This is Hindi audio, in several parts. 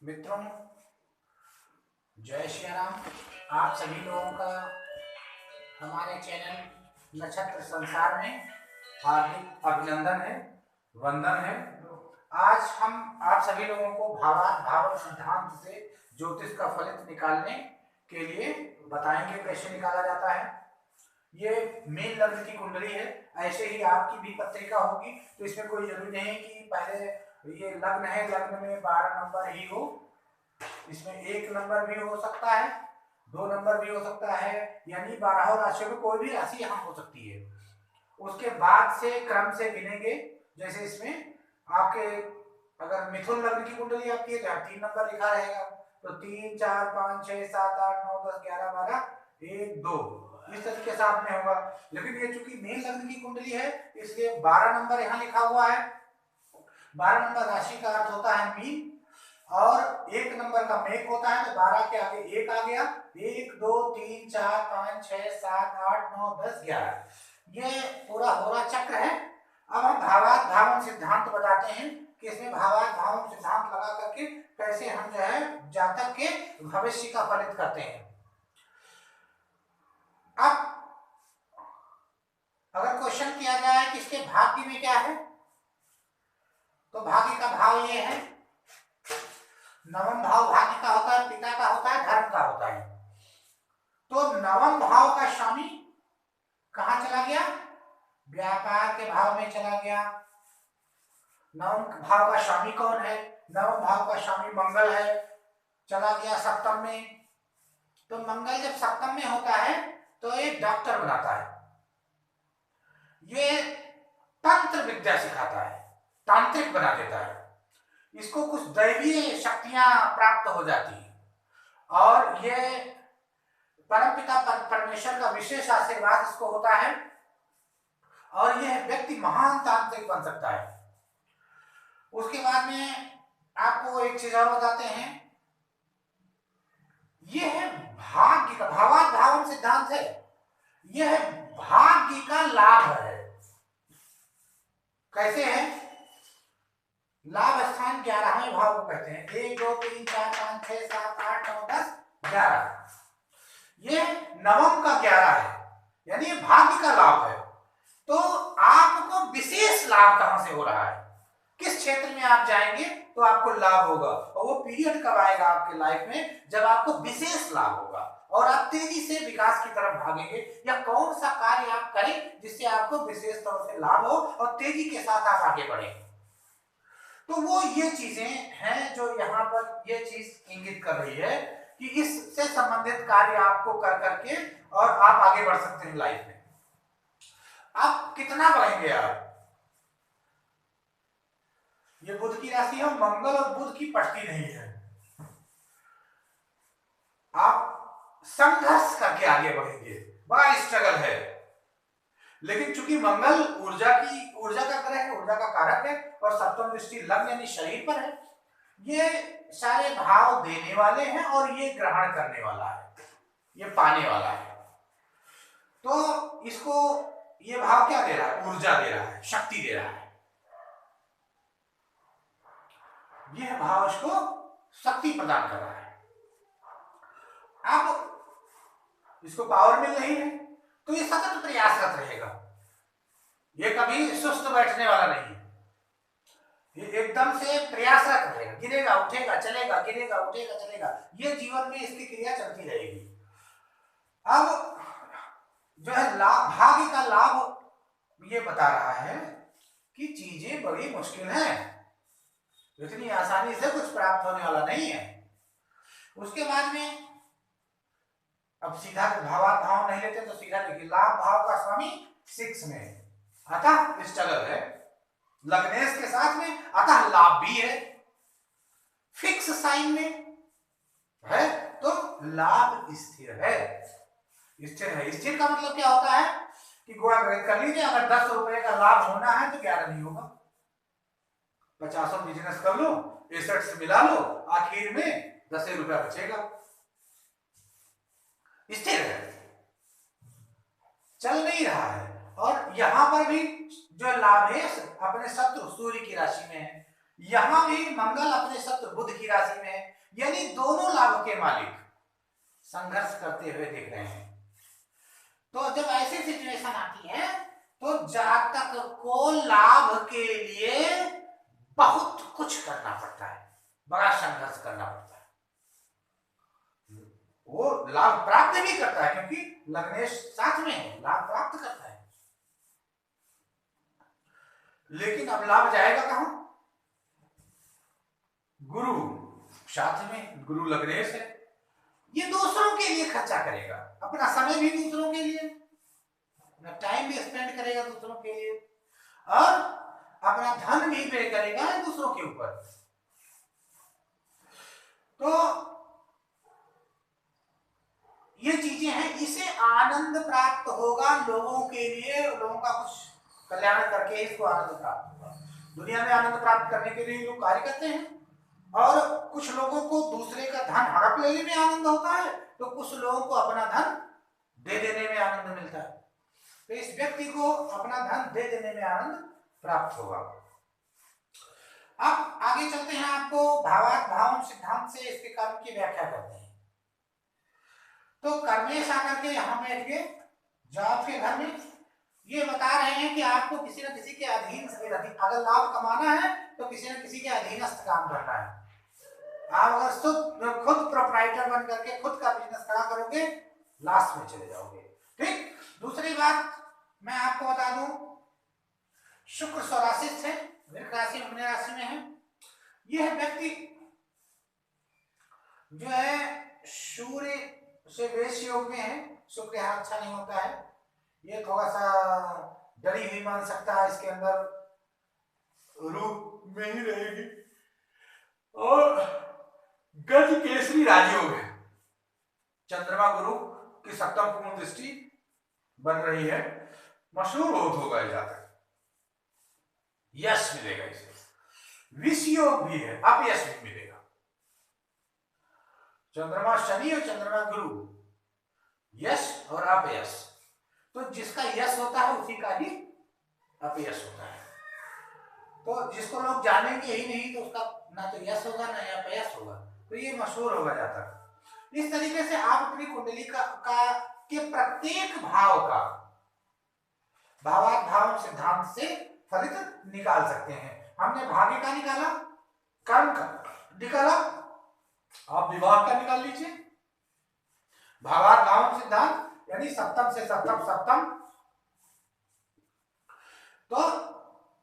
मित्रों, जय श्री राम। आप सभी लोगों का हमारे चैनल नक्षत्र संसार में हार्दिक अभिनंदन है, वंदन है। आज हम आप सभी लोगों को भावार्थ सिद्धांत से ज्योतिष का फलित निकालने के लिए बताएंगे कैसे निकाला जाता है। ये मेन लग्न की कुंडली है। ऐसे ही आपकी भी पत्रिका होगी, तो इसमें कोई जरूरी नहीं कि पहले ये लग्न है, लग्न में 12 नंबर ही हो। इसमें 1 नंबर भी हो सकता है, 2 नंबर भी हो सकता है, यानी 12 राशियों में कोई भी राशि यहाँ हो सकती है। उसके बाद से क्रम से गिनेंगे। जैसे इसमें आपके अगर मिथुन लग्न की कुंडली आपकी है तो 3 नंबर लिखा रहेगा, तो 3 4 5 6 7 8 9 10 11 12 1 2 इस तरीके से आपने होगा। लेकिन ये चूंकि मेन लग्न की कुंडली है इसलिए 12 नंबर यहाँ लिखा हुआ है। 12 नंबर राशि का अर्थ होता है मीन, और 1 नंबर का मेक होता है, तो 12 के आगे 1 आ गया। 1 2 3 4 5 6 7 8 9 10 11 ये पूरा होरा चक्र है। अब हम भावार्थ भावन सिद्धांत बताते हैं कि इसमें भावार्थ भावन सिद्धांत लगा करके कैसे हम जो है जातक के भविष्य का फलित करते हैं। अब अगर क्वेश्चन किया जाए कि इसके भाग्य में क्या है, तो भाग्य का भाव ये है, नवम भाव भाग्य का होता है, पिता का होता है, धर्म का होता है। तो नवम भाव का स्वामी कहां चला गया? व्यापार के भाव में चला गया। नवम भाव का स्वामी कौन है? नवम भाव का स्वामी मंगल है, चला गया सप्तम में। तो मंगल जब सप्तम में होता है तो एक डॉक्टर बनाता है, ये तंत्र विद्या सिखाता है, तांत्रिक बना देता है। इसको कुछ दैवीय शक्तियां प्राप्त हो जाती हैं और ये परमपिता परमेश्वर का विशेष आशीर्वाद इसको होता है और यह व्यक्ति महान तांत्रिक बन सकता है। उसके बाद में आपको एक चीज और बताते हैं, यह है भाग्य का भावार्थ भावन सिद्धांत है, यह भाग्य का लाभ है। कैसे है? लाभ स्थान 11वें भाव को कहते हैं। 1 2 3 4 5 6 7 8 9 10 11 ये नवम का 11 है, यानी भाग्य का लाभ है। तो आपको विशेष लाभ कहां से हो रहा है? किस क्षेत्र में आप जाएंगे तो आपको लाभ होगा, और वो पीरियड कब आएगा आपके लाइफ में जब आपको विशेष लाभ होगा और आप तेजी से विकास की तरफ भागेंगे, या कौन सा कार्य आप करें जिससे आपको विशेष तौर से लाभ हो और तेजी के साथ आप आगे बढ़ें। तो वो ये चीजें हैं जो यहाँ पर ये चीज इंगित कर रही है कि इससे संबंधित कार्य आपको कर करके और आप आगे बढ़ सकते हैं लाइफ में। आप कितना बढ़ेंगे? आप ये बुध की राशि है, मंगल और बुध की पटती नहीं है। आप संघर्ष करके आगे बढ़ेंगे, बड़ा स्ट्रगल है। लेकिन चूंकि मंगल ऊर्जा का ग्रह है, ऊर्जा का कारक है, और सप्तम दृष्टि लग्न यानी शरीर पर है, ये सारे भाव देने वाले हैं और ये ग्रहण करने वाला है, ये पाने वाला है। तो इसको ये भाव क्या दे रहा है? ऊर्जा दे रहा है, शक्ति दे रहा है। यह भाव इसको शक्ति प्रदान कर रहा है। अब इसको पावर मिल रही है तो ये सतत प्रयासरत रहेगा, ये कभी सुस्त बैठने वाला नहीं है, ये एकदम से प्रयासरत रहेगा, गिरेगा उठेगा चलेगा, गिरेगा उठेगा चलेगा, ये जीवन में इसकी क्रिया चलती रहेगी। अब जो है लाभ, भाग्य का लाभ ये बता रहा है कि चीजें बड़ी मुश्किल हैं, इतनी आसानी से कुछ प्राप्त होने वाला नहीं है। उसके बाद में अब सीधा भावार्थ भाव नहीं लेते तो सीधा देखिए, लाभ भाव का स्वामी 6 में, अतः स्ट्रगल है, लग्नेश के साथ में, अतः लाभ भी है। फिक्स साइन में है तो लाभ स्थिर है। स्थिर है, स्थिर का मतलब क्या होता है कि गुणा कर लीजिए, अगर 10 रुपए का लाभ होना है तो 11 नहीं होगा, 50 बिजनेस कर लो, 61 से मिला लो, आखिर में 10 रुपया बचेगा। स्थिर है, चल नहीं रहा है। और यहां पर भी जो लाभ है अपने शत्रु सूर्य की राशि में है, यहां भी मंगल अपने शत्रु बुध की राशि में है, यानी दोनों लाभ के मालिक संघर्ष करते हुए दिख रहे हैं। तो जब ऐसी सिचुएशन आती है तो जातक को लाभ के लिए बहुत कुछ करना पड़ता है, बड़ा संघर्ष करना पड़ता है। वो लाभ प्राप्त भी करता है क्योंकि लग्नेश साथ में है, लाभ प्राप्त करता है, लेकिन अब लाभ जाएगा कहां? गुरु साथ में, गुरु लग्नेश है, ये दूसरों के लिए खर्चा करेगा, अपना समय भी दूसरों के लिए, अपना टाइम भी स्पेंड करेगा दूसरों के लिए, और अपना धन भी पे करेगा दूसरों के ऊपर। तो ये चीजें हैं, इसे आनंद प्राप्त होगा लोगों के लिए, लोगों का कुछ कल्याण करके इसको आनंद प्राप्त होगा। दुनिया में आनंद प्राप्त करने के लिए लोग कार्य करते हैं, और कुछ लोगों को दूसरे का धन हड़प लेने में आनंद होता है, तो कुछ लोगों को अपना धन दे देने में आनंद मिलता है। तो इस व्यक्ति को अपना धन दे देने में आनंद प्राप्त होगा। अब आगे चलते हैं, आपको भावार्थ भावम सिद्धांत से इसके कर्म की व्याख्या करते हैं। तो कर्मेश आकर के यहाँ बैठ गए जॉब के घर में, ये बता रहे हैं कि आपको किसी न किसी के अधीन, अगर लाभ कमाना है तो किसी न किसी के अधीनस्थ काम करना है। आप अगर खुद प्रोप्राइटर बन करके खुद का बिजनेस खड़ा करोगे, लास्ट में चले जाओगे। ठीक। दूसरी बात मैं आपको बता दूं, शुक्र स्वराशि से वृश्चिक राशि अपने राशि में है। यह व्यक्ति जो है सूर्य से वेश योग में है, शुक्र यहाँ अच्छा नहीं होता है, ये थोड़ा सा डरी हुई मान सकता है, इसके अंदर रूप में ही रहेगी, और गज केसरी राजयोग है। चंद्रमा गुरु की सप्तम पूर्ण दृष्टि बन रही है, मशहूर बहुत होगा जाकर, यश मिलेगा इसे। विष योग भी है, अपयश भी मिलेगा। चंद्रमा शनि और चंद्रमा गुरु, यश और अपयश। तो जिसका यश होता है उसी का ही अपयश होता है। तो जिसको लोग जानेंगे ही नहीं तो उसका ना तो यश होगा ना अपयश होगा, तो ये मशहूर होगा जाता है। इस तरीके से आप अपनी कुंडली का के प्रत्येक भाव का भावार्थ भाव सिद्धांत से फलित निकाल सकते हैं। हमने भाग्य का निकाला, कर्म का निकाला, आप विवाह का निकाल लीजिए। भावार्थ भाव सिद्धांत यानी सप्तम से सप्तम, सप्तम तो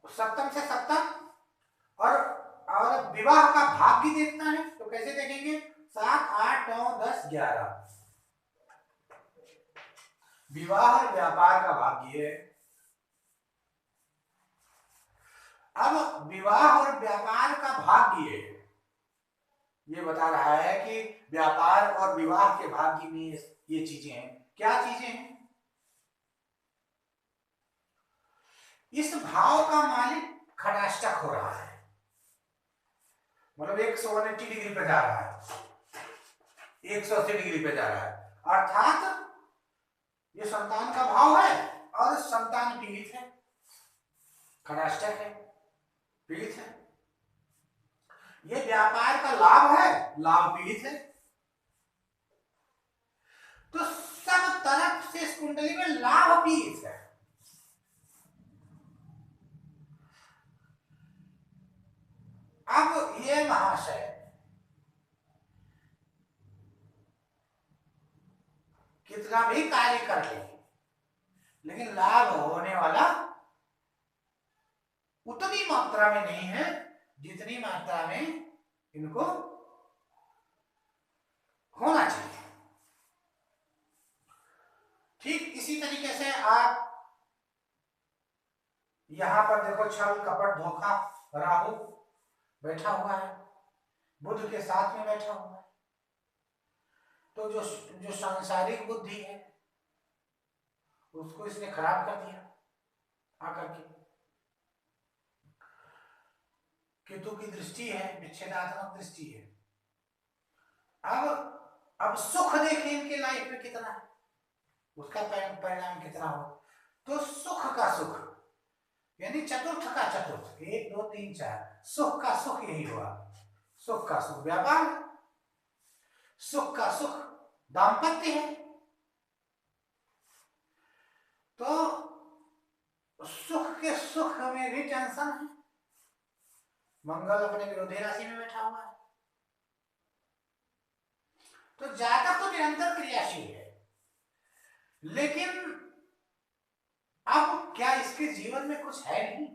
सप्तम से सप्तम, और विवाह का भाग्य देखना है तो कैसे देखेंगे? 7, 8, 9, 10, 11 विवाह और व्यापार का भाग्य है। अब विवाह और व्यापार का भाग्य ये बता रहा है कि व्यापार और विवाह के भाग्य में ये चीजें हैं। क्या चीजें हैं? इस भाव का मालिक खटाष्टक हो रहा है, मतलब 180 डिग्री पे जा रहा है, 180 डिग्री पे जा रहा है, अर्थात ये संतान का भाव है और संतान पीड़ित है, खटाष्टक है, पीड़ित है। ये व्यापार का लाभ है, लाभ पीड़ित है। तो सब तरफ से इस कुंडली में लाभ पीड़ित है। अब ये महाशय कितना भी कार्य कर ले, लेकिन लाभ होने वाला उतनी मात्रा में नहीं है जितनी मात्रा में इनको होना चाहिए। ठीक इसी तरीके से आप यहां पर देखो, छल कपट धोखा राहु बैठा हुआ है, बुध के साथ में बैठा हुआ है। तो जो सांसारिक बुद्धि है उसको इसने खराब कर दिया आकर के। केतु की दृष्टि है, विच्छेदात्मक दृष्टि है। अब सुख देखिए इनके लाइफ में कितना है, उसका परिणाम कितना हो। तो सुख का सुख यानी चतुर्थ का चतुर्थ, 1, 2, 3, 4 सुख का सुख यही हुआ। सुख का सुख व्यापार, सुख का सुख दाम्पत्य है। तो सुख के सुख में भी टेंशन है। मंगल अपने विरोधी राशि में बैठा हुआ है, तो जातक तो निरंतर क्रियाशील है, लेकिन अब क्या इसके जीवन में कुछ है नहीं?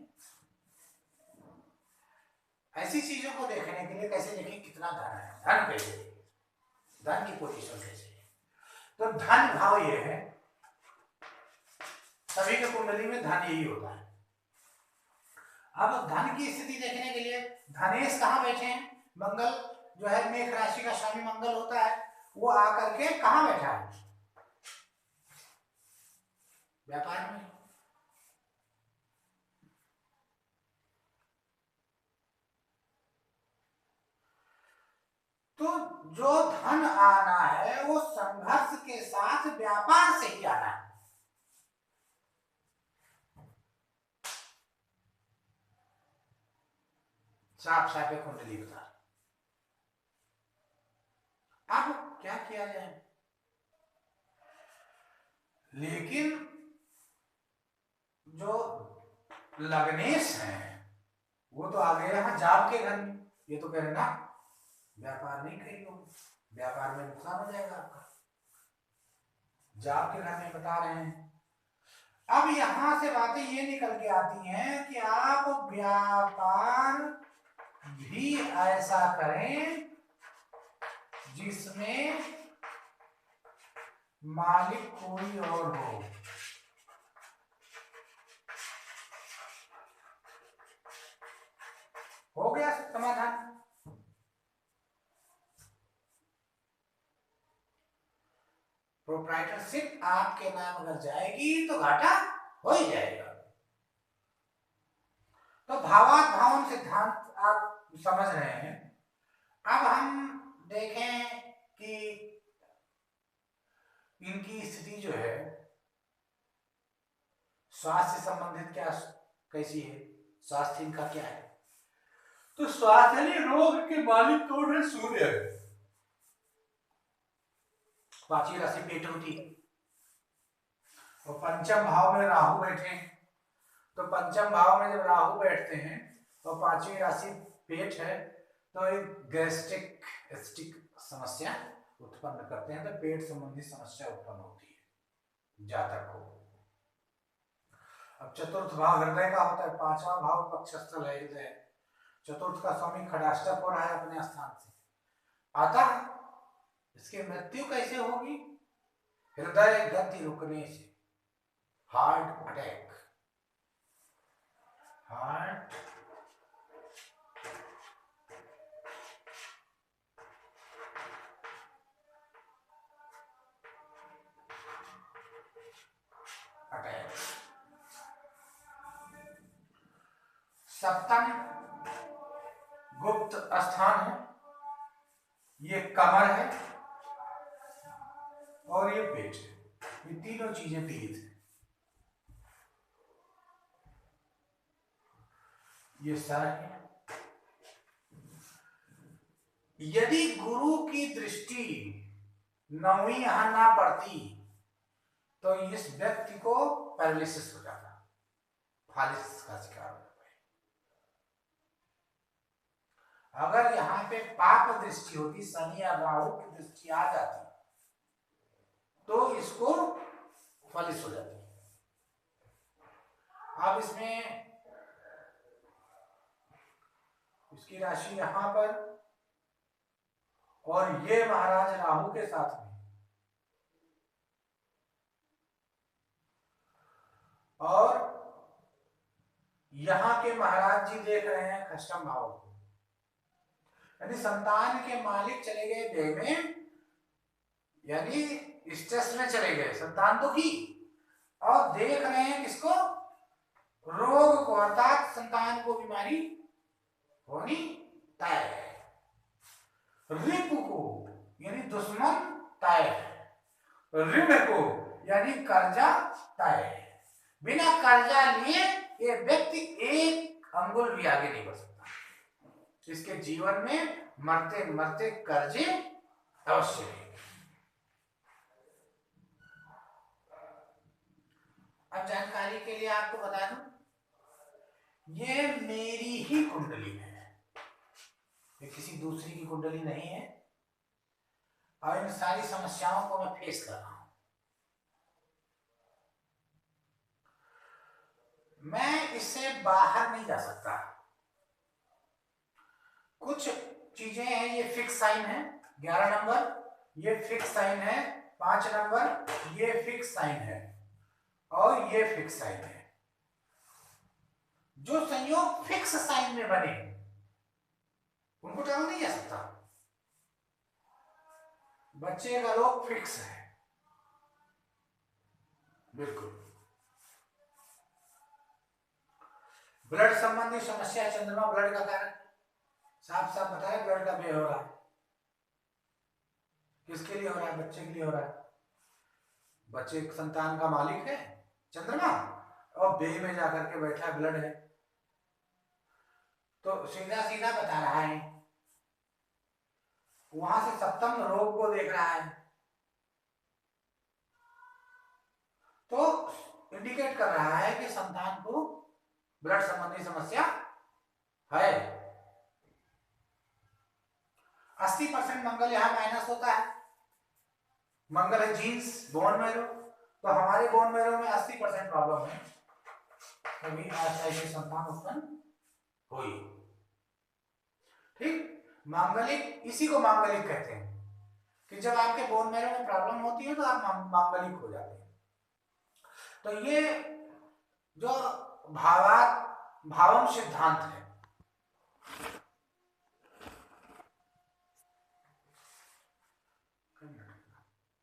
ऐसी चीजों को देखने के लिए कैसे देखें कितना धन है, धन कैसे, धन की पोजीशन कैसे है। तो धन भाव ये है, सभी के कुंडली में धन यही होता है। अब धन की स्थिति देखने के लिए धनेश कहाँ बैठे हैं? मंगल जो है मेष राशि का स्वामी मंगल होता है, वो आकर के कहाँ बैठा है? व्यापार में। तो जो धन आना है वो संघर्ष के साथ व्यापार से ही आना है। साफ साफ कुंडली बता। अब क्या किया जाए? लेकिन जो लग्नेश हैं वो तो आ गए यहाँ जाप के घर में। ये तो कह रहे ना व्यापार नहीं करियो, व्यापार में नुकसान हो जाएगा आपका। जाप के घर में बता रहे हैं। अब यहां से बातें ये निकल के आती हैं कि आप व्यापार भी ऐसा करें जिसमें मालिक कोई और हो। हो गया समाधान। प्रोप्राइटरशिप आपके नाम अगर जाएगी तो घाटा हो ही जाएगा। तो भावार्थ भावन सिद्धांत आप समझ रहे हैं। अब हम देखें कि इनकी स्थिति जो है स्वास्थ्य से संबंधित क्या कैसी है, स्वास्थ्य इनका क्या है? तो स्वास्थ्य रोग के मालिक कौन है? सूर्य है। पांचवी राशि पेट होती है और पंचम भाव में राहु बैठे। तो पंचम भाव में जब राहु बैठते हैं और पांचवी राशि पेट है तो एक गैस्ट्रिक समस्या उत्पन्न करते हैं। तो पेट संबंधी समस्या उत्पन्न होती है जातक को। अब चतुर्थ भाव हृदय का होता है, पांचवा भाव पक्षस्थल है हृदय। चतुर्थ का स्वामी खडाष्टक हो रहा है अपने स्थान से। अतः इसकी मृत्यु कैसे होगी? हृदय गति रुकने से, हार्ट अटैक। Heart attack. सप्तम गुप्त स्थान है, ये कमर है और ये पेट है। ये तीनों चीजें पीड़ित है। ये सर है। यदि गुरु की दृष्टि नौवीं यहां ना पड़ती तो इस व्यक्ति को पैरालिसिस हो जाता, फालिसिस का शिकार हो जाता। अगर यहाँ पे पाप दृष्टि होती, शनि या राहु की दृष्टि आ जाती तो इसको फलिस हो जाती। अब इसमें इसकी राशि यहां पर और ये महाराज राहु के साथ में, और यहां के महाराज जी देख रहे हैं खष्टम भाव को, यानी संतान के मालिक चले गए व्यय में, यानी स्ट्रेस में चले गए, संतान दुखी, और देख रहे हैं किसको? रोग को, अर्थात संतान को बीमारी होनी तय है। रिपु को यानी दुश्मन तय है, ऋण को यानी कर्जा तय है। बिना कर्जा लिए ये व्यक्ति एक अंगुल भी आगे नहीं बढ़ सकता। इसके जीवन में मरते मरते कर्जे अवश्य रहेंगे। अब जानकारी के लिए आपको बता दूं, ये मेरी ही कुंडली है, ये किसी दूसरी की कुंडली नहीं है, और इन सारी समस्याओं को मैं फेस कर रहा हूं। मैं इससे बाहर नहीं जा सकता। कुछ चीजें हैं, ये फिक्स साइन है 11 नंबर, ये फिक्स साइन है 5 नंबर, ये फिक्स साइन है और ये फिक्स साइन है। जो संयोग फिक्स साइन में बने उनको टाला नहीं जा सकता। बच्चे का रोग फिक्स है, बिल्कुल। ब्लड संबंधी समस्या, चंद्रमा ब्लड का कारण, साफ साफ बताया ब्लड का व्यय हो रहा है। किसके लिए हो रहा है? बच्चे के लिए हो रहा है। बच्चे एक संतान का मालिक है चंद्रमा, और बे में जाकर के बैठा ब्लड है, तो सीधा सीधा बता रहा है, वहां से सप्तम रोग को देख रहा है, तो इंडिकेट कर रहा है कि संतान को ब्लड संबंधी समस्या है। 80% मंगल यहाँ माइनस होता है। मंगल है जीन्स, बोन मैरो, तो हमारे बोन मैरो में 80% प्रॉब्लम है, कभी ऐसी संतान उत्पन्न हुई। ठीक, मांगलिक, इसी को मांगलिक कहते हैं कि जब आपके बोन मैरो में प्रॉब्लम होती है तो आप मांगलिक हो जाते हैं। तो ये जो भावम सिद्धांत है,